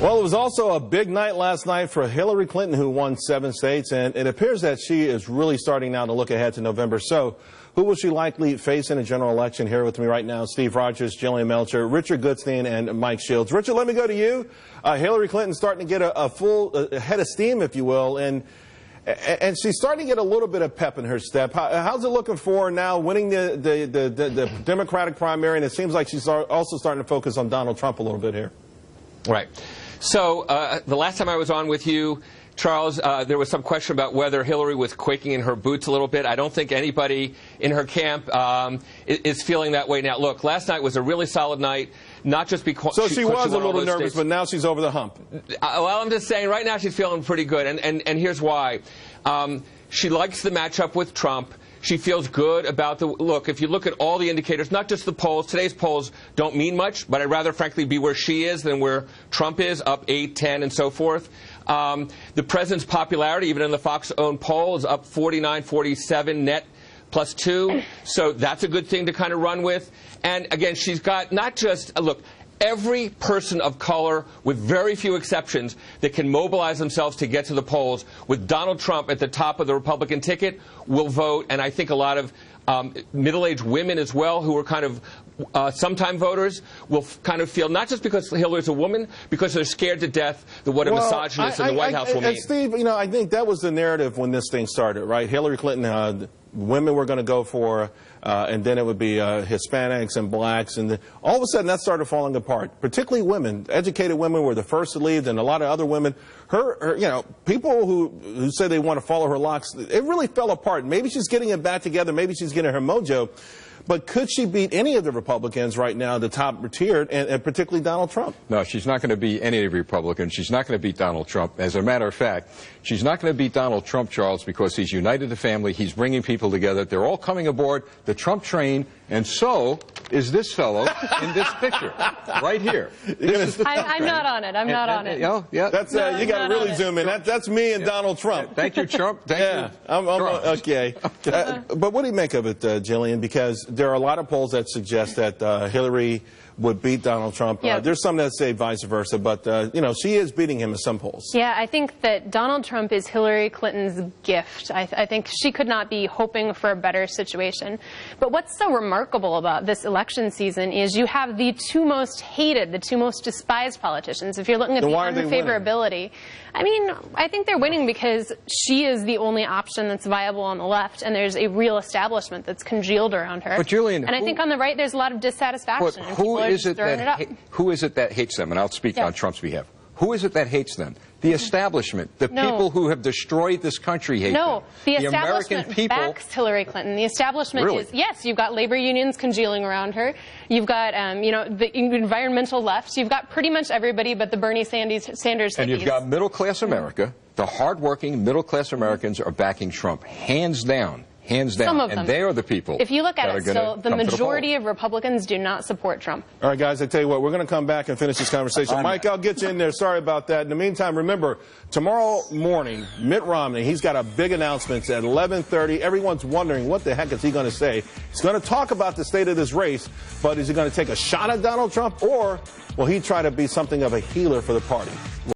Well, it was also a big night last night for Hillary Clinton, who won 7 states, and it appears that she is really starting now to look ahead to November. So who will she likely face in a general election? Here with me right now, Steve Rogers, Jillian Melcher, Richard Goodstein, and Mike Shields. Richard, let me go to you. Hillary Clinton starting to get a full head of steam, if you will, and she's starting to get a little bit of pep in her step. How's it looking for her now, winning the Democratic primary, and it seems like she's also starting to focus on Donald Trump a little bit here. Right. So the last time I was on with you, Charles, there was some question about whether Hillary was quaking in her boots a little bit. I don't think anybody in her camp is feeling that way now. Look, last night was a really solid night, not just because she was a little nervous, but now she's over the hump. Well, I'm just saying, right now she's feeling pretty good, and here's why. She likes the matchup with Trump. She feels good about the look. If you look at all the indicators, not just the polls, today's polls don't mean much, but I'd rather, frankly, be where she is than where Trump is, up 8, 10, and so forth. The president's popularity, even in the Fox-owned poll, is up 49, 47 net plus 2. So that's a good thing to kind of run with. And again, she's got not just look. Every person of color, with very few exceptions, that can mobilize themselves to get to the polls, with Donald Trump at the top of the Republican ticket, will vote. And I think a lot of middle-aged women as well, who are kind of sometime voters, will kind of feel, not just because Hillary's a woman, because they're scared to death that what a misogynist in the White House will mean. Steve, you know, I think that was the narrative when this thing started, right? Hillary Clinton, women were going to go for, and then it would be Hispanics and blacks, and all of a sudden that started falling apart. Particularly women, educated women were the first to leave, and a lot of other women. Her you know, people who say they want to follow her locks, it really fell apart. Maybe she's getting it back together. Maybe she's getting her mojo. But could she beat any of the Republicans right now, the top tiered, and particularly Donald Trump? No, she's not going to beat any of the Republicans. She's not going to beat Donald Trump. As a matter of fact, she's not going to beat Donald Trump, Charles, because he's united the family. He's bringing people together. They're all coming aboard the Trump train, and so is this fellow in this picture right here. I'm not on it. I'm not on it. Yeah. That's you got to really zoom in. That's me and Donald Trump. Thank you, Trump. Thank you. I'm okay. But what do you make of it, Jillian? Because there are a lot of polls that suggest that Hillary would beat Donald Trump. Yeah. There's some that say vice versa, but you know, she is beating him in some polls. Yeah, I think that Donald Trump is Hillary Clinton's gift. I think she could not be hoping for a better situation. But what's so remarkable about this election season is you have the two most hated, the two most despised politicians. If you're looking at the unfavorability, I mean, I think they're winning because she is the only option that's viable on the left, and there's a real establishment that's congealed around her. But Julian, and I think on the right there's a lot of dissatisfaction. Who is it that hates them? And I'll speak on Trump's behalf. Who is it that hates them? The establishment, the people who have destroyed this country hate them. No, the establishment backs Hillary Clinton. The establishment is, yes, you've got labor unions congealing around her. You've got, you know, the environmental left. You've got pretty much everybody but the Bernie Sanders hippies. And you've got middle-class America. The hardworking middle-class Americans are backing Trump, hands down. Hands down. Some of them. And they are the people. If you look at it still, the majority of Republicans do not support Trump. All right, guys, I tell you what, we're going to come back and finish this conversation. Mike, I'll get you in there. Sorry about that. In the meantime, remember, tomorrow morning, Mitt Romney, he's got a big announcement at 11:30. Everyone's wondering what the heck is he going to say. He's going to talk about the state of this race, but is he going to take a shot at Donald Trump, or will he try to be something of a healer for the party?